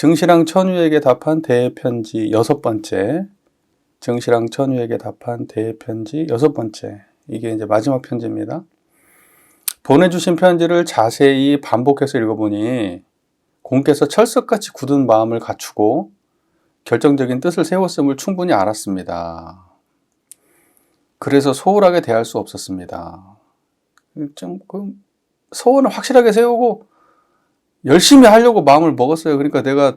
증시랑 천우에게 답한 대편지 6번째. 증시랑 천우에게 답한 대편지 6번째. 이게 이제 마지막 편지입니다. 보내주신 편지를 자세히 반복해서 읽어보니 공께서 철석같이 굳은 마음을 갖추고 결정적인 뜻을 세웠음을 충분히 알았습니다. 그래서 소홀하게 대할 수 없었습니다. 소원을 확실하게 세우고 열심히 하려고 마음을 먹었어요. 그러니까 내가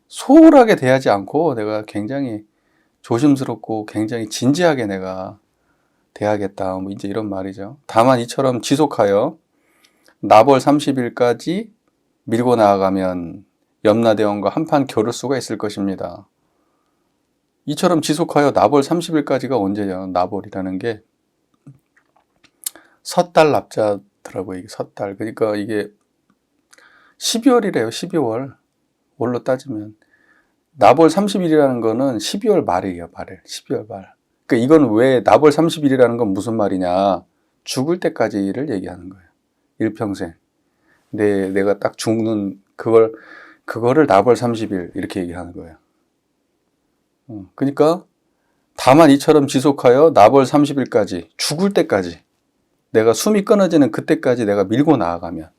소홀하게 대하지 않고 내가 굉장히 조심스럽고 굉장히 진지하게 내가 대하겠다. 뭐 이제 이런 말이죠. 다만 이처럼 지속하여 나벌 30일까지 밀고 나아가면 염라대왕과 한판 겨룰 수가 있을 것입니다. 이처럼 지속하여 나벌 30일까지가 언제냐. 나벌이라는 게 섣달 납자더라고요. 이게 섣달. 그러니까 이게 12월이래요. 12월. 월로 따지면. 나벌 30일이라는 거는 12월 말이에요. 12월 말. 그러니까 이건 왜 나벌 30일이라는 건 무슨 말이냐. 죽을 때까지를 얘기하는 거예요. 일평생. 내가 딱 죽는 그거를 나벌 30일 이렇게 얘기하는 거예요. 그러니까 다만 이처럼 지속하여 나벌 30일까지 죽을 때까지 내가 숨이 끊어지는 그때까지 내가 밀고 나아가면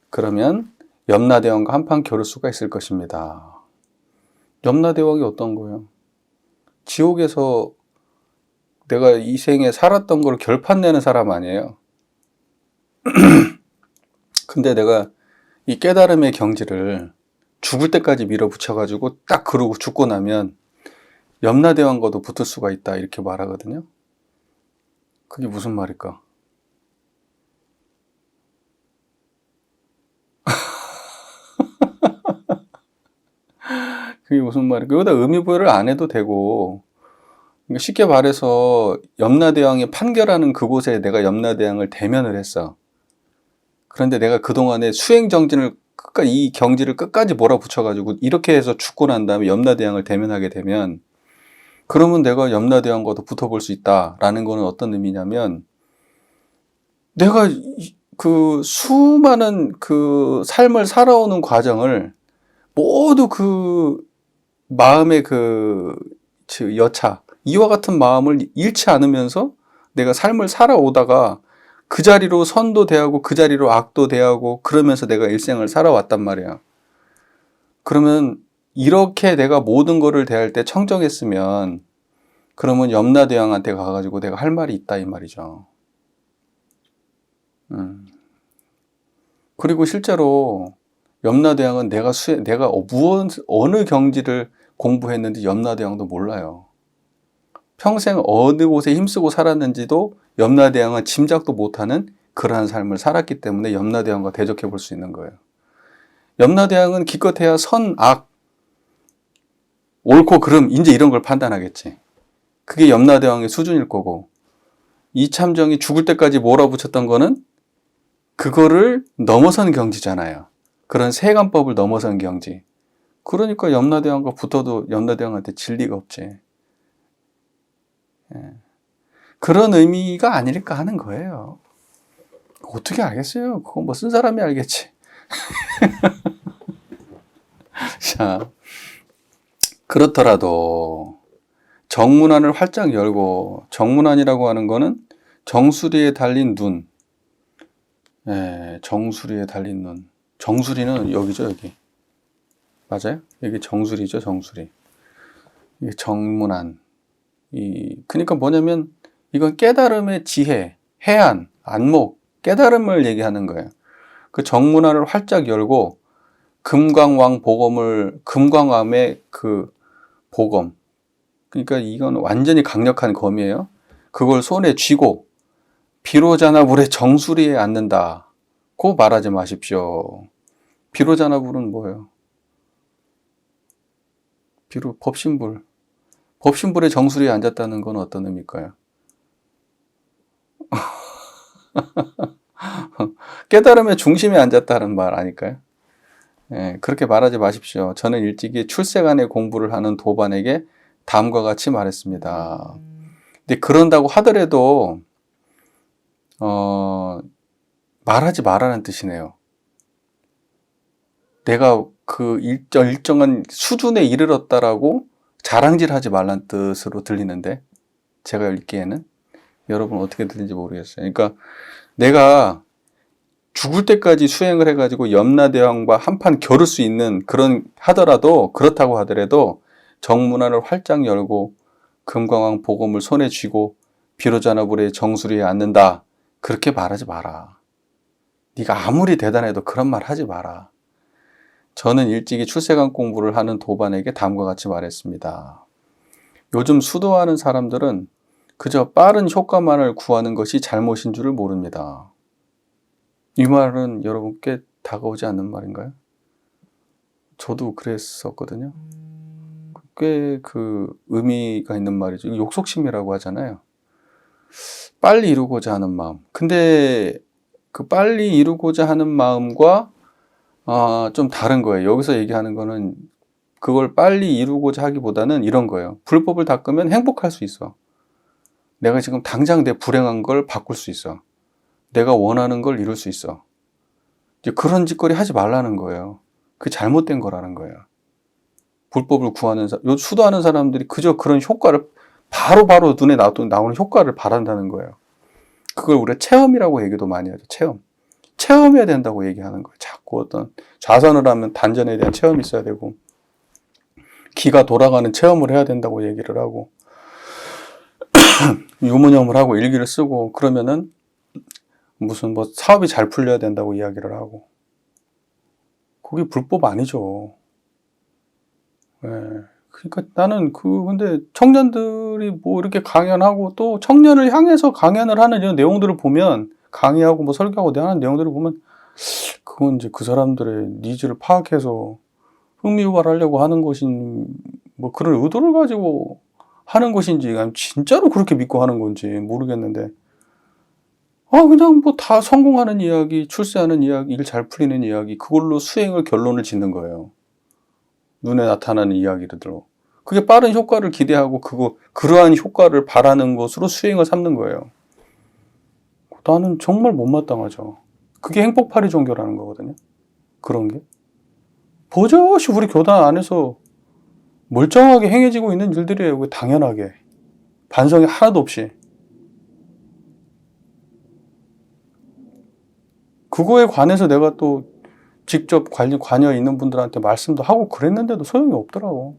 그러면 염라대왕과 한판 겨룰 수가 있을 것입니다. 염라대왕이 어떤 거예요? 지옥에서 내가 이 생에 살았던 걸 결판내는 사람 아니에요. 근데 내가 이 깨달음의 경지를 죽을 때까지 밀어붙여가지고 딱 그러고 죽고 나면 염라대왕과도 붙을 수가 있다 이렇게 말하거든요. 그게 무슨 말일까? 그게 무슨 말일까? 여기다 의미부여를 안 해도 되고 쉽게 말해서 염라대왕이 판결하는 그곳에 내가 염라대왕을 대면을 했어. 그런데 내가 그동안에 수행정진을 끝까지 이 경지를 끝까지 몰아붙여가지고 이렇게 해서 죽고 난 다음에 염라대왕을 대면하게 되면 그러면 내가 염라대왕과도 붙어볼 수 있다라는 거는 어떤 의미냐면 내가 그 수많은 그 삶을 살아오는 과정을 모두 그 마음의 그 여차 이와 같은 마음을 잃지 않으면서 내가 삶을 살아오다가 그 자리로 선도 대하고 그 자리로 악도 대하고 그러면서 내가 일생을 살아왔단 말이야. 그러면 이렇게 내가 모든 거를 대할 때 청정했으면 그러면 염라대왕한테 가가지고 내가 할 말이 있다 이 말이죠. 그리고 실제로 염라대왕은 내가 어느 경지를 공부했는지 염라대왕도 몰라요. 평생 어느 곳에 힘쓰고 살았는지도 염라대왕은 짐작도 못하는 그러한 삶을 살았기 때문에 염라대왕과 대적해 볼 수 있는 거예요. 염라대왕은 기껏해야 선, 악, 옳고 그름 이제 이런 걸 판단하겠지. 그게 염라대왕의 수준일 거고 이참정이 죽을 때까지 몰아붙였던 거는 그거를 넘어선 경지잖아요. 그런 세간법을 넘어선 경지. 그러니까 염라대왕과 붙어도 염라대왕한테 질 리가 없지. 그런 의미가 아닐까 하는 거예요. 어떻게 알겠어요? 그건 뭐 쓴 사람이 알겠지. 자, 그렇더라도 정문안을 활짝 열고 정문안이라고 하는 거는 정수리에 달린 눈. 정수리에 달린 눈. 정수리는 여기죠, 여기. 맞아요? 여기 정수리죠, 정수리. 이게 정문안. 그러니까 뭐냐면 이건 깨달음의 지혜, 해안, 안목, 깨달음을 얘기하는 거예요. 그 정문안을 활짝 열고 금광왕 보검을 금광암의 그 보검. 그러니까 이건 완전히 강력한 검이에요. 그걸 손에 쥐고 비로자나불의 정수리에 앉는다고 말하지 마십시오. 비로자나불은 뭐예요? 법신불. 법신불의 정수리에 앉았다는 건 어떤 의미일까요? 깨달음의 중심에 앉았다는 말 아닐까요? 그렇게 말하지 마십시오. 저는 일찍이 출세간의 공부를 하는 도반에게 다음과 같이 말했습니다. 근데 그런다고 하더라도 말하지 말라는 뜻이네요. 내가 그 일정한 수준에 이르렀다라고 자랑질하지 말란 뜻으로 들리는데, 제가 읽기에는 여러분 어떻게 들리는지 모르겠어요. 그러니까 내가 죽을 때까지 수행을 해가지고 염라대왕과 한판 겨룰 수 있는 그렇다고 하더라도 정문안을 활짝 열고 금강왕 보검을 손에 쥐고 비로자나불에 정수리에 앉는다, 그렇게 말하지 마라. 네가 아무리 대단해도 그런 말 하지 마라. 저는 일찍이 출세관 공부를 하는 도반에게 다음과 같이 말했습니다. 요즘 수도하는 사람들은 그저 빠른 효과만을 구하는 것이 잘못인 줄을 모릅니다. 이 말은 여러분께 다가오지 않는 말인가요? 저도 그랬었거든요. 꽤 그 의미가 있는 말이죠. 욕속심이라고 하잖아요. 빨리 이루고자 하는 마음. 근데 그 빨리 이루고자 하는 마음과 좀 다른 거예요. 여기서 얘기하는 거는 그걸 빨리 이루고자 하기보다는 이런 거예요. 불법을 닦으면 행복할 수 있어. 내가 지금 당장 내 불행한 걸 바꿀 수 있어. 내가 원하는 걸 이룰 수 있어. 이제 그런 짓거리 하지 말라는 거예요. 그게 잘못된 거라는 거예요. 불법을 구하는 수도하는 사람들이 그저 그런 효과를 바로 눈에 나오는 효과를 바란다는 거예요. 그걸 우리가 체험이라고 얘기도 많이 하죠. 체험해야 된다고 얘기하는 거예요. 자꾸 어떤 좌선을 하면 단전에 대한 체험이 있어야 되고, 기가 돌아가는 체험을 해야 된다고 얘기를 하고, 유무념을 하고 일기를 쓰고, 그러면은 무슨 사업이 잘 풀려야 된다고 이야기를 하고, 그게 불법 아니죠. 예. 그러니까 나는 근데 청년들이 이렇게 강연하고, 또 청년을 향해서 강연을 하는 이런 내용들을 보면, 강의하고 설교하고 하는 내용들을 보면, 그건 이제 그 사람들의 니즈를 파악해서 흥미유발하려고 하는 것인, 그런 의도를 가지고 하는 것인지, 아니면 진짜로 그렇게 믿고 하는 건지 모르겠는데, 그냥 다 성공하는 이야기, 출세하는 이야기, 일 잘 풀리는 이야기, 그걸로 수행을 결론을 짓는 거예요. 눈에 나타나는 이야기들로. 그게 빠른 효과를 기대하고 그러한 효과를 바라는 것으로 수행을 삼는 거예요. 나는 정말 못마땅하죠. 그게 행복파리 종교라는 거거든요. 그런 게. 버젓이 우리 교단 안에서 멀쩡하게 행해지고 있는 일들이에요. 당연하게. 반성이 하나도 없이. 그거에 관해서 내가 또 직접 관여 있는 분들한테 말씀도 하고 그랬는데도 소용이 없더라고.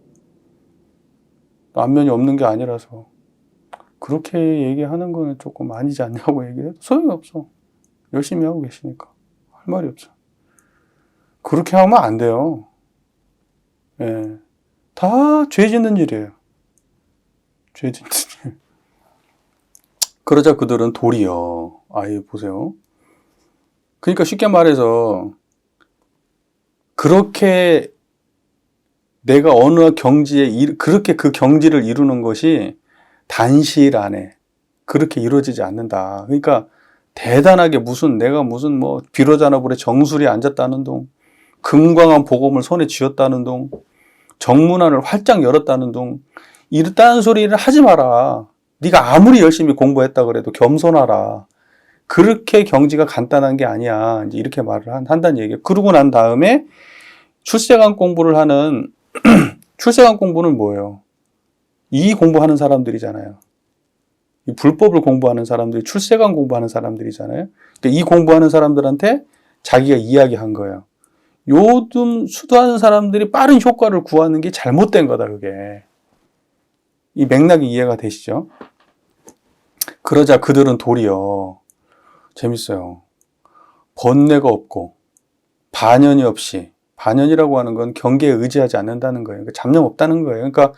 안면이 없는 게 아니라서. 그렇게 얘기하는 거는 조금 아니지 않냐고 얘기해도 소용이 없어. 열심히 하고 계시니까. 할 말이 없어. 그렇게 하면 안 돼요. 예. 다 죄 짓는 일이에요. 죄 짓는 일. 그러자 그들은 도리어. 보세요. 그러니까 쉽게 말해서, 그렇게 내가 어느 경지에, 그렇게 그 경지를 이루는 것이 단시일 안에 그렇게 이루어지지 않는다. 그러니까 대단하게 내가 비로자나불에 정수리에 앉았다는 둥, 금광한 보검을 손에 쥐었다는 둥, 정문안을 활짝 열었다는 둥, 이딴 소리를 하지 마라. 네가 아무리 열심히 공부했다 그래도 겸손하라. 그렇게 경지가 간단한 게 아니야. 이제 이렇게 말을 한다는 얘기예요. 그러고 난 다음에 출세관 공부를 하는 출세관 공부는 뭐예요? 이 공부하는 사람들이잖아요. 이 불법을 공부하는 사람들이 출세관 공부하는 사람들이잖아요. 그러니까 이 공부하는 사람들한테 자기가 이야기한 거예요. 요즘 수도하는 사람들이 빠른 효과를 구하는 게 잘못된 거다, 그게. 이 맥락이 이해가 되시죠? 그러자 그들은 도리어, 재밌어요. 번뇌가 없고 반연이 없이, 반연이라고 하는 건 경계에 의지하지 않는다는 거예요. 그러니까 잡념 없다는 거예요. 그러니까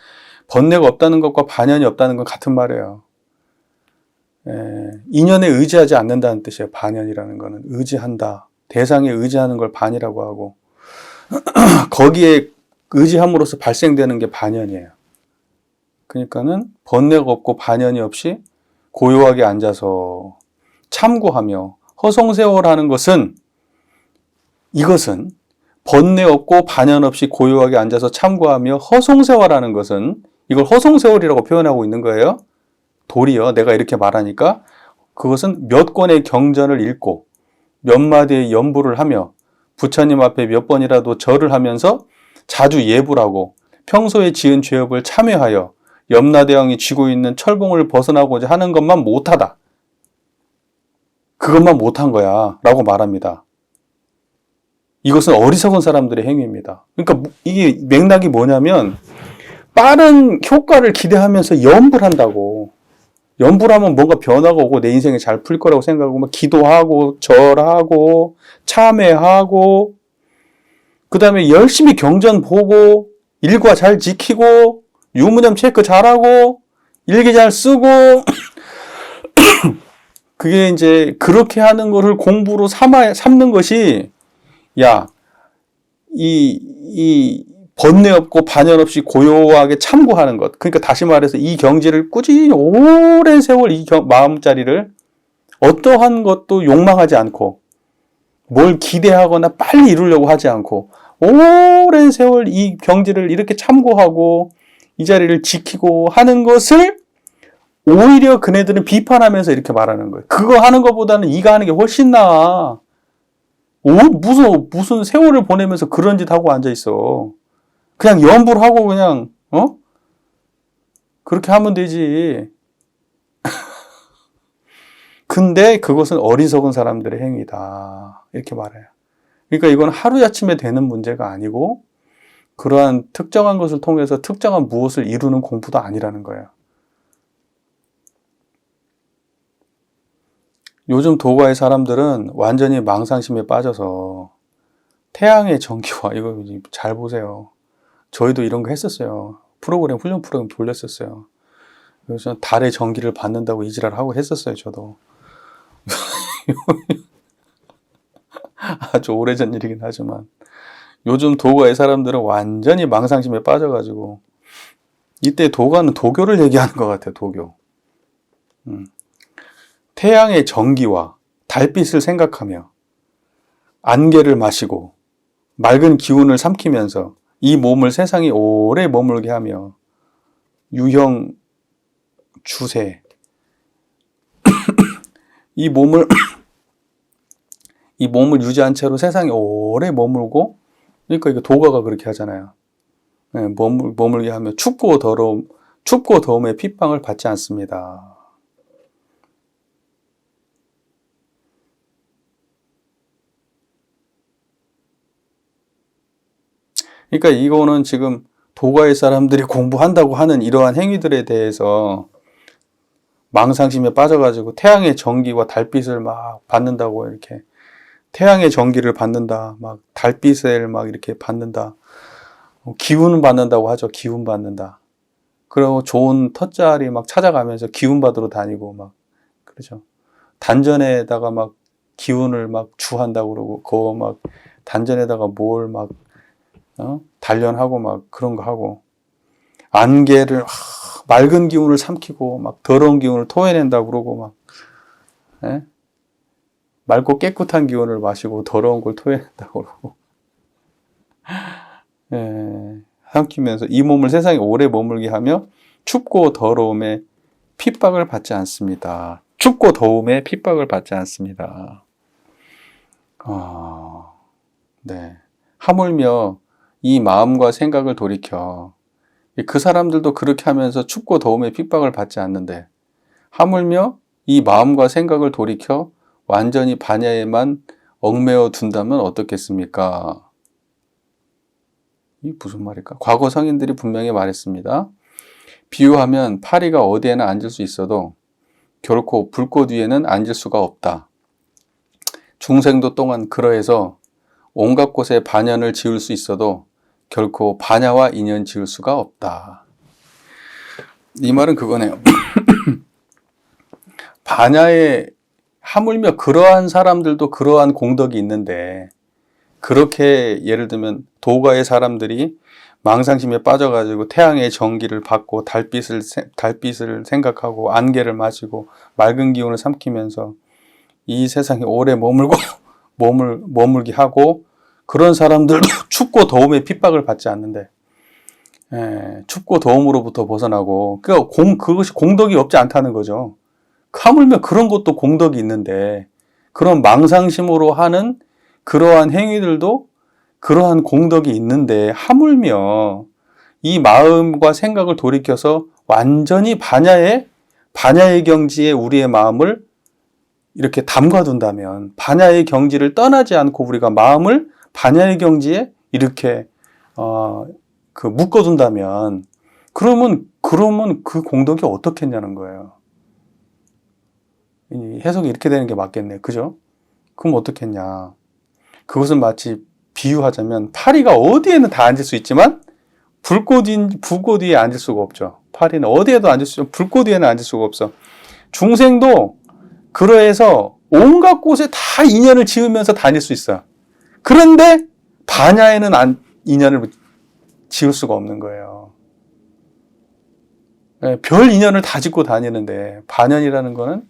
번뇌가 없다는 것과 반연이 없다는 건 같은 말이에요. 인연에 의지하지 않는다는 뜻이에요. 반연이라는 거는 의지한다. 대상에 의지하는 걸 반이라고 하고, 거기에 의지함으로써 발생되는 게 반연이에요. 그러니까는 번뇌가 없고 반연이 없이 고요하게 앉아서 참고하며 허송세월하는 것은, 이것은 번뇌 없고 반연 없이 고요하게 앉아서 참고하며 허송세월하는 것은, 이걸 허송세월이라고 표현하고 있는 거예요. 도리어 내가 이렇게 말하니까, 그것은 몇 권의 경전을 읽고 몇 마디의 연부를 하며 부처님 앞에 몇 번이라도 절을 하면서 자주 예불 하고 평소에 지은 죄업을 참회하여 염라대왕이 쥐고 있는 철봉을 벗어나고자 하는 것만 못하다. 그것만 못한 거야 라고 말합니다. 이것은 어리석은 사람들의 행위입니다. 그러니까 이게 맥락이 뭐냐면 빠른 효과를 기대하면서 염불한다고. 염불하면 뭔가 변화가 오고 내 인생이 잘 풀 거라고 생각하고 막 기도하고 절하고 참회하고 그 다음에 열심히 경전 보고 일과 잘 지키고 유무념 체크 잘하고 일기 잘 쓰고 그게 이제 그렇게 하는 거를 공부로 삼는 것이 야, 이 번뇌 없고 반연 없이 고요하게 참고하는 것. 그러니까 다시 말해서 이 경지를 꾸준히 오랜 세월 이 마음자리를 어떠한 것도 욕망하지 않고 뭘 기대하거나 빨리 이루려고 하지 않고 오랜 세월 이 경지를 이렇게 참고하고 이 자리를 지키고 하는 것을 오히려 그네들은 비판하면서 이렇게 말하는 거예요. 그거 하는 것보다는 이거 하는 게 훨씬 나아. 무슨 세월을 보내면서 그런 짓 하고 앉아 있어. 그냥 염불하고 그냥 그렇게 하면 되지. 근데 그것은 어리석은 사람들의 행위다. 이렇게 말해요. 그러니까 이건 하루아침에 되는 문제가 아니고 그러한 특정한 것을 통해서 특정한 무엇을 이루는 공부도 아니라는 거예요. 요즘 도가의 사람들은 완전히 망상심에 빠져서 태양의 전기와 이거 잘 보세요. 저희도 이런 거 했었어요. 훈련 프로그램 돌렸었어요. 그래서 달의 전기를 받는다고 이지랄 하고 했었어요. 저도. 아주 오래전 일이긴 하지만 요즘 도가의 사람들은 완전히 망상심에 빠져가지고 이때 도가는 도교를 얘기하는 것 같아요. 도교. 태양의 전기와 달빛을 생각하며 안개를 마시고 맑은 기운을 삼키면서 이 몸을 세상에 오래 머물게 하며 유형 주세 이 몸을 유지한 채로 세상에 오래 머물고 그러니까 이거 도가가 그렇게 하잖아요. 네, 머물게 하며 춥고 더움의 핍박을 받지 않습니다. 그러니까 이거는 지금 도가의 사람들이 공부한다고 하는 이러한 행위들에 대해서 망상심에 빠져가지고 태양의 전기와 달빛을 막 받는다고 이렇게 태양의 전기를 받는다, 막 달빛을 막 이렇게 받는다, 기운 받는다고 하죠. 기운 받는다. 그리고 좋은 텃자리 막 찾아가면서 기운 받으러 다니고 막 그러죠. 단전에다가 막 기운을 막 주한다고 그러고 그거 막 단전에다가 뭘 막 단련하고 막 그런 거 하고 안개를 맑은 기운을 삼키고 막 더러운 기운을 토해낸다고 그러고 막 예? 맑고 깨끗한 기운을 마시고 더러운 걸 토해낸다고 그러고 예, 삼키면서 이 몸을 세상에 오래 머물게 하며 춥고 더러움에 핍박을 받지 않습니다. 춥고 더움에 핍박을 받지 않습니다. 네. 하물며 이 마음과 생각을 돌이켜 그 사람들도 그렇게 하면서 춥고 더움에 핍박을 받지 않는데 하물며 이 마음과 생각을 돌이켜 완전히 반야에만 얽매어 둔다면 어떻겠습니까? 이 무슨 말일까? 과거 성인들이 분명히 말했습니다. 비유하면 파리가 어디에나 앉을 수 있어도 결코 불꽃 위에는 앉을 수가 없다. 중생도 또한 그러해서 온갖 곳에 반연을 지을 수 있어도 결코 반야와 인연 지을 수가 없다. 이 말은 그거네요. 반야에 하물며 그러한 사람들도 그러한 공덕이 있는데 그렇게 예를 들면 도가의 사람들이 망상심에 빠져가지고 태양의 전기를 받고 달빛을 생각하고 안개를 마시고 맑은 기운을 삼키면서 이 세상에 오래 머물게 하고 그런 사람들도 춥고 더움의 핍박을 받지 않는데 춥고 더움으로부터 벗어나고 그것이 공덕이 없지 않다는 거죠. 하물며 그런 것도 공덕이 있는데 그런 망상심으로 하는 그러한 행위들도 그러한 공덕이 있는데 하물며 이 마음과 생각을 돌이켜서 완전히 반야의 경지에 우리의 마음을 이렇게 담가둔다면, 반야의 경지를 떠나지 않고 우리가 마음을 반야의 경지에 이렇게 묶어둔다면, 그러면 그 공덕이 어떻겠냐는 거예요. 해석이 이렇게 되는 게 맞겠네, 그죠? 그럼 어떻겠냐? 그것은 마치 비유하자면 파리가 어디에는 다 앉을 수 있지만 불꽃 위에 앉을 수가 없죠. 파리는 어디에도 앉을 수 없죠. 불꽃 위에는 앉을 수가 없어. 중생도 그러해서 온갖 곳에 다 인연을 지으면서 다닐 수 있어. 그런데 반야에는 인연을 지을 수가 없는 거예요. 별 인연을 다 짓고 다니는데 반연이라는 거는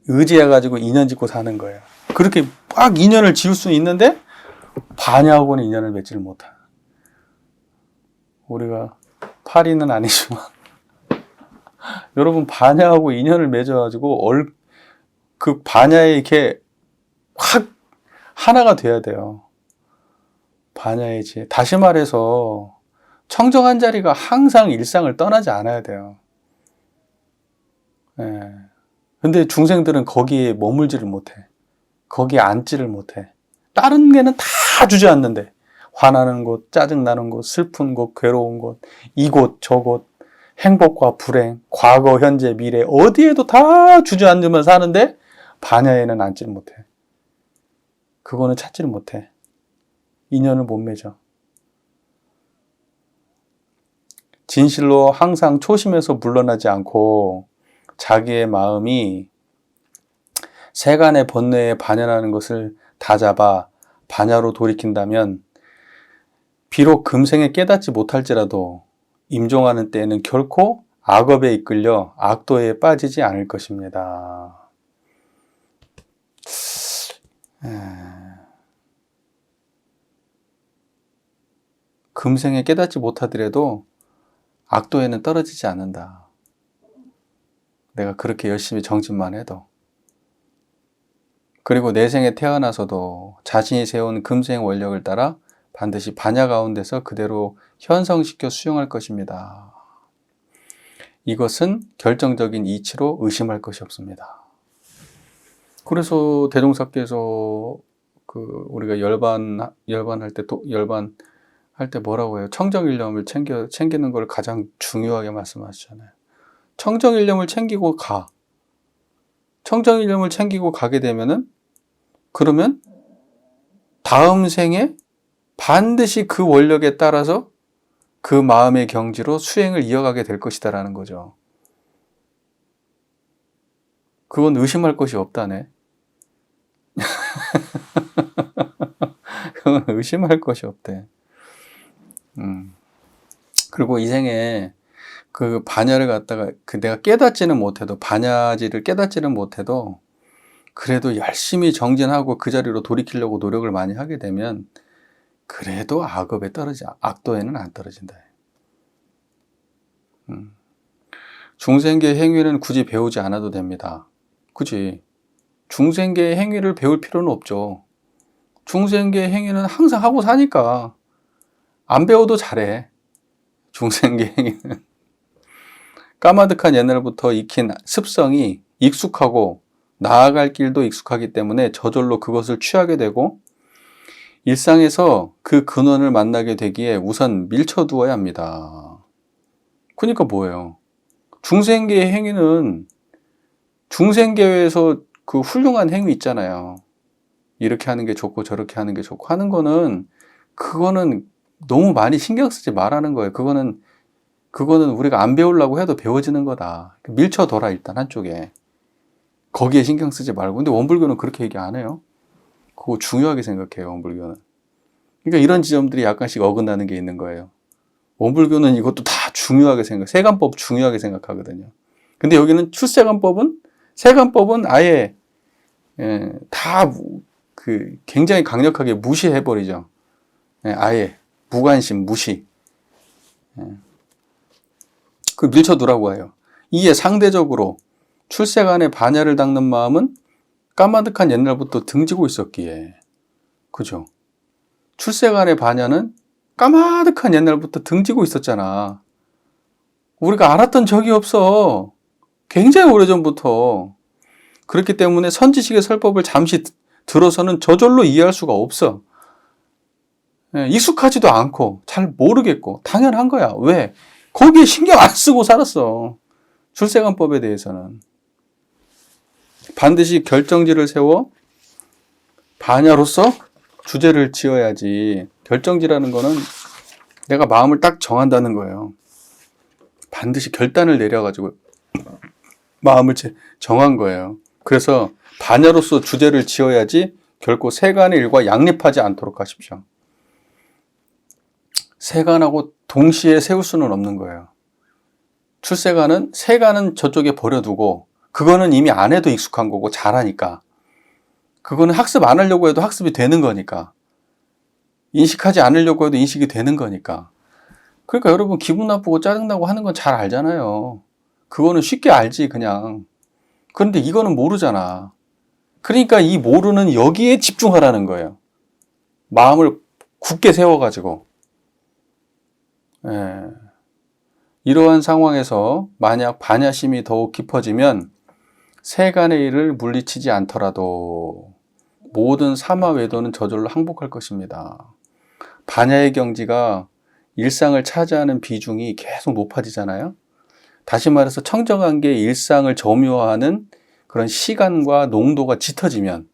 의지해가지고 인연 짓고 사는 거예요. 그렇게 막 인연을 지을 수는 있는데 반야하고는 인연을 맺지를 못해. 우리가 파리는 아니지만 여러분 반야하고 인연을 맺어가지고 그 반야에 이렇게 확 하나가 돼야 돼요. 반야이지. 다시 말해서 청정한 자리가 항상 일상을 떠나지 않아야 돼요. 근데 중생들은 거기에 머물지를 못해. 거기에 앉지를 못해. 다른 데는 다 주저앉는데, 화나는 곳, 짜증나는 곳, 슬픈 곳, 괴로운 곳, 이곳, 저곳, 행복과 불행, 과거, 현재, 미래, 어디에도 다 주저앉으면 사는데 반야에는 앉지를 못해. 그거는 찾지를 못해. 인연을 못 맺어. 진실로 항상 초심에서 물러나지 않고 자기의 마음이 세간의 번뇌에 반연하는 것을 다잡아 반야로 돌이킨다면 비록 금생에 깨닫지 못할지라도 임종하는 때에는 결코 악업에 이끌려 악도에 빠지지 않을 것입니다. 금생에 깨닫지 못하더라도 악도에는 떨어지지 않는다. 내가 그렇게 열심히 정진만 해도. 그리고 내생에 태어나서도 자신이 세운 금생 원력을 따라 반드시 반야 가운데서 그대로 현성시켜 수용할 것입니다. 이것은 결정적인 이치로 의심할 것이 없습니다. 그래서 대종사께서 우리가 열반할 때 뭐라고 해요? 청정일념을 챙기는 걸 가장 중요하게 말씀하시잖아요. 청정일념을 챙기고 가. 청정일념을 챙기고 가게 되면은 그러면 다음 생에 반드시 그 원력에 따라서 그 마음의 경지로 수행을 이어가게 될 것이다라는 거죠. 그건 의심할 것이 없다네. 그건 의심할 것이 없대. 그리고 이 생에 그 반야를 갖다가 내가 깨닫지는 못해도, 반야지를 깨닫지는 못해도 그래도 열심히 정진하고 그 자리로 돌이키려고 노력을 많이 하게 되면 그래도 악도에는 안 떨어진다. 중생계 행위는 굳이 배우지 않아도 됩니다. 그치? 중생계의 행위를 배울 필요는 없죠. 중생계의 행위는 항상 하고 사니까 안 배워도 잘해. 중생계 행위는 까마득한 옛날부터 익힌 습성이 익숙하고 나아갈 길도 익숙하기 때문에 저절로 그것을 취하게 되고 일상에서 그 근원을 만나게 되기에 우선 밀쳐두어야 합니다. 그러니까 뭐예요? 중생계의 행위는 중생계에서 그 훌륭한 행위 있잖아요. 이렇게 하는 게 좋고 저렇게 하는 게 좋고 하는 거는 그거는 너무 많이 신경 쓰지 말라는 거예요. 그거는 우리가 안 배우려고 해도 배워지는 거다. 밀쳐둬라 일단 한쪽에. 거기에 신경 쓰지 말고. 근데 원불교는 그렇게 얘기 안 해요. 그거 중요하게 생각해요, 원불교는. 그러니까 이런 지점들이 약간씩 어긋나는 게 있는 거예요. 원불교는 이것도 다 중요하게 세간법 중요하게 생각하거든요. 근데 여기는 세간법은 아예 다 굉장히 강력하게 무시해버리죠. 아예 무관심, 무시. 그 밀쳐두라고 해요. 이에 상대적으로 출세간의 반야를 닦는 마음은 까마득한 옛날부터 등지고 있었기에 그죠? 출세간의 반야는 까마득한 옛날부터 등지고 있었잖아. 우리가 알았던 적이 없어. 굉장히 오래전부터. 그렇기 때문에 선지식의 설법을 잠시 들어서는 저절로 이해할 수가 없어. 익숙하지도 않고 잘 모르겠고 당연한 거야. 왜? 거기에 신경 안 쓰고 살았어. 출세관법에 대해서는. 반드시 결정지를 세워 반야로서 주제를 지어야지. 결정지라는 거는 내가 마음을 딱 정한다는 거예요. 반드시 결단을 내려가지고 마음을 정한 거예요. 그래서 반야로서 주제를 지어야지 결코 세간의 일과 양립하지 않도록 하십시오. 세간하고 동시에 세울 수는 없는 거예요. 출세간은 세간은 저쪽에 버려두고 그거는 이미 안 해도 익숙한 거고 잘하니까. 그거는 학습 안 하려고 해도 학습이 되는 거니까. 인식하지 않으려고 해도 인식이 되는 거니까. 그러니까 여러분 기분 나쁘고 짜증나고 하는 건 잘 알잖아요. 그거는 쉽게 알지 그냥. 그런데 이거는 모르잖아. 그러니까 이 모르는 여기에 집중하라는 거예요. 마음을 굳게 세워가지고. 이러한 상황에서 만약 반야심이 더욱 깊어지면 세간의 일을 물리치지 않더라도 모든 사마 외도는 저절로 항복할 것입니다. 반야의 경지가 일상을 차지하는 비중이 계속 높아지잖아요. 다시 말해서 청정한 게 일상을 점유하는 그런 시간과 농도가 짙어지면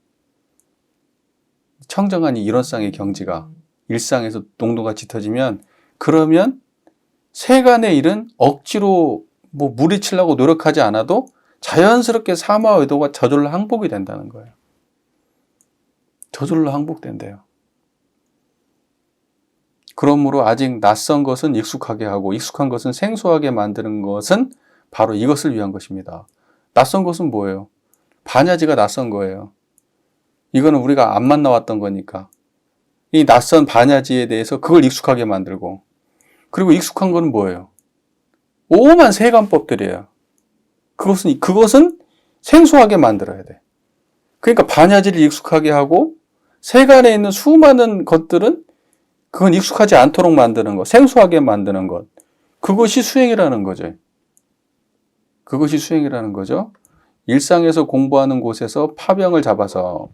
청정한 이 일원상의 경지가 일상에서 농도가 짙어지면 그러면 세간의 일은 억지로 무리치려고 노력하지 않아도 자연스럽게 사마 외도가 저절로 항복이 된다는 거예요. 저절로 항복된대요. 그러므로 아직 낯선 것은 익숙하게 하고 익숙한 것은 생소하게 만드는 것은 바로 이것을 위한 것입니다. 낯선 것은 뭐예요? 반야지가 낯선 거예요. 이거는 우리가 안 만나왔던 거니까. 이 낯선 반야지에 대해서 그걸 익숙하게 만들고 그리고 익숙한 거는 뭐예요? 오만 세간법들이에요. 그것은 생소하게 만들어야 돼. 그러니까 반야지를 익숙하게 하고 세간에 있는 수많은 것들은 그건 익숙하지 않도록 만드는 것, 생소하게 만드는 것. 그것이 수행이라는 거죠. 그것이 수행이라는 거죠. 일상에서 공부하는 곳에서 파병을 잡아서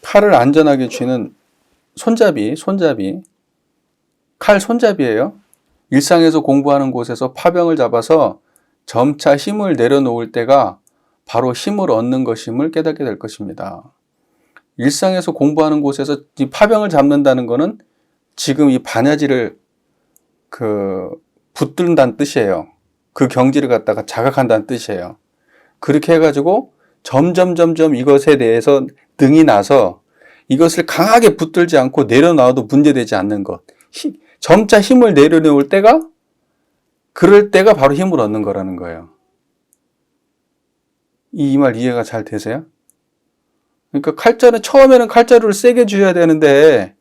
칼을 안전하게 쥐는 손잡이, 칼 손잡이예요. 일상에서 공부하는 곳에서 파병을 잡아서 점차 힘을 내려놓을 때가 바로 힘을 얻는 것임을 깨닫게 될 것입니다. 일상에서 공부하는 곳에서 이 파병을 잡는다는 것은 지금 이 반야지를 붙든다는 뜻이에요. 그 경지를 갖다가 자각한다는 뜻이에요. 그렇게 해가지고 점점 이것에 대해서 능이 나서 이것을 강하게 붙들지 않고 내려놔도 문제되지 않는 것. 점차 힘을 내려놓을 때가 그럴 때가 바로 힘을 얻는 거라는 거예요. 이 말 이해가 잘 되세요? 그러니까 처음에는 칼자루를 세게 쥐어야 되는데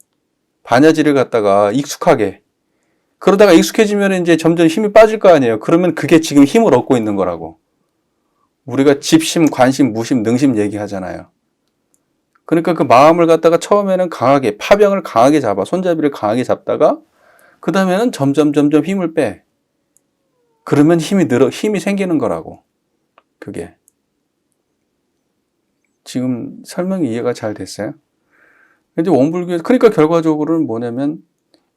반야지를 갖다가 익숙하게 그러다가 익숙해지면 이제 점점 힘이 빠질 거 아니에요. 그러면 그게 지금 힘을 얻고 있는 거라고. 우리가 집심, 관심, 무심, 능심 얘기하잖아요. 그러니까 그 마음을 갖다가 처음에는 강하게 파병을 강하게 잡아 손잡이를 강하게 잡다가 그 다음에는 점점 힘을 빼. 그러면 힘이 생기는 거라고. 그게. 지금 설명이 이해가 잘 됐어요? 이제 원불교에서 그러니까 결과적으로는 뭐냐면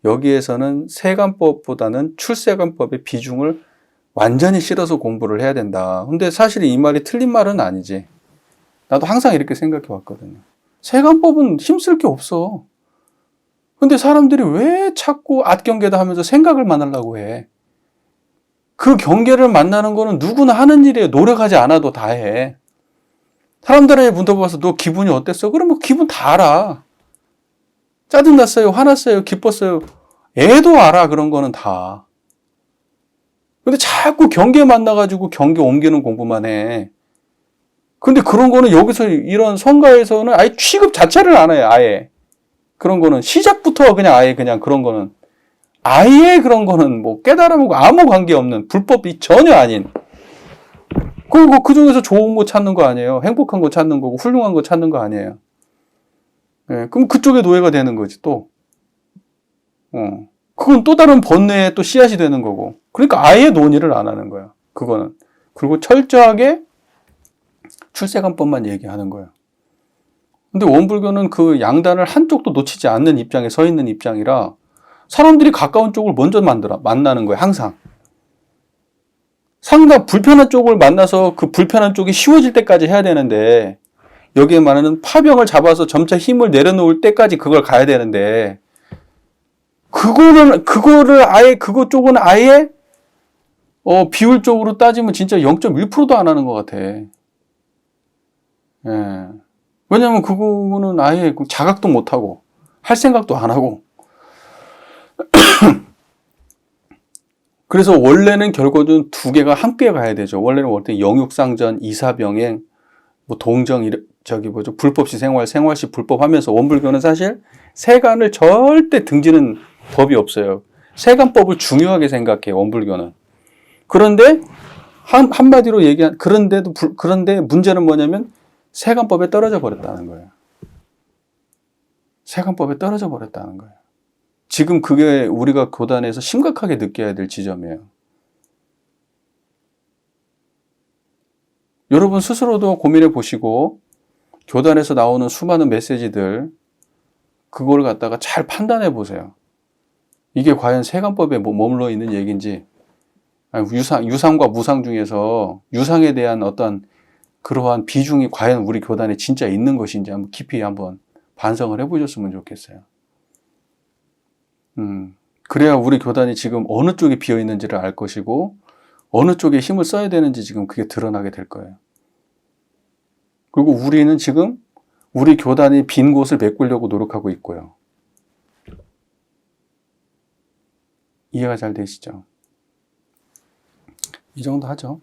여기에서는 세간법보다는 출세간법의 비중을 완전히 실어서 공부를 해야 된다. 근데 사실 이 말이 틀린 말은 아니지. 나도 항상 이렇게 생각해 왔거든요. 세간법은 힘쓸 게 없어. 근데 사람들이 왜 자꾸 앗경계다 하면서 생각을 만나려고 해? 그 경계를 만나는 거는 누구나 하는 일이에요. 노력하지 않아도 다 해. 사람들에게 물어봐서 너 기분이 어땠어? 그러면 기분 다 알아. 짜증났어요? 화났어요? 기뻤어요? 애도 알아. 그런 거는 다. 근데 자꾸 경계 만나가지고 경계 옮기는 공부만 해. 근데 그런 거는 여기서 이런 성가에서는 아예 취급 자체를 안 해요. 아예. 그런 거는 시작부터 그냥 아예 그냥 그런 거는 아예 그런 거는 뭐 깨달음하고 아무 관계없는 불법이 전혀 아닌 그리고 그 중에서 좋은 거 찾는 거 아니에요. 행복한 거 찾는 거고 훌륭한 거 찾는 거 아니에요. 예, 그럼 그쪽에 노예가 되는 거지 또. 그건 또 다른 번뇌의 또 씨앗이 되는 거고. 그러니까 아예 논의를 안 하는 거야. 그거는. 그리고 철저하게 출세관법만 얘기하는 거예요. 근데 원불교는 그 양단을 한쪽도 놓치지 않는 입장에 서 있는 입장이라 사람들이 가까운 쪽을 먼저 만나는 거예요. 항상. 상당 불편한 쪽을 만나서 그 불편한 쪽이 쉬워질 때까지 해야 되는데 여기에 말하는 파병을 잡아서 점차 힘을 내려놓을 때까지 그걸 가야 되는데 그거를 아예 그거 쪽은 아예 비율적으로 따지면 진짜 0.1%도 안 하는 것 같아. 예. 왜냐면 그거는 아예 자각도 못 하고 할 생각도 안 하고. 그래서 원래는 결국은 두 개가 함께 가야 되죠. 원래는 영육상전, 이사병행, 뭐 동정, 불법시 생활, 생활시 불법하면서 원불교는 사실 세간을 절대 등지는 법이 없어요. 세간법을 중요하게 생각해 원불교는. 그런데 한마디로 그런데 문제는 뭐냐면 세간법에 떨어져 버렸다는 거예요. 세간법에 떨어져 버렸다는 거예요. 지금 그게 우리가 교단에서 심각하게 느껴야 될 지점이에요. 여러분 스스로도 고민해 보시고 교단에서 나오는 수많은 메시지들 그걸 갖다가 잘 판단해 보세요. 이게 과연 세간법에 머물러 있는 얘기인지 유상과 무상 중에서 유상에 대한 어떤 그러한 비중이 과연 우리 교단에 진짜 있는 것인지 한번 깊이 한번 반성을 해보셨으면 좋겠어요. 그래야 우리 교단이 지금 어느 쪽에 비어 있는지를 알 것이고 어느 쪽에 힘을 써야 되는지 지금 그게 드러나게 될 거예요. 그리고 우리는 지금 우리 교단이 빈 곳을 메꾸려고 노력하고 있고요. 이해가 잘 되시죠? 이 정도 하죠.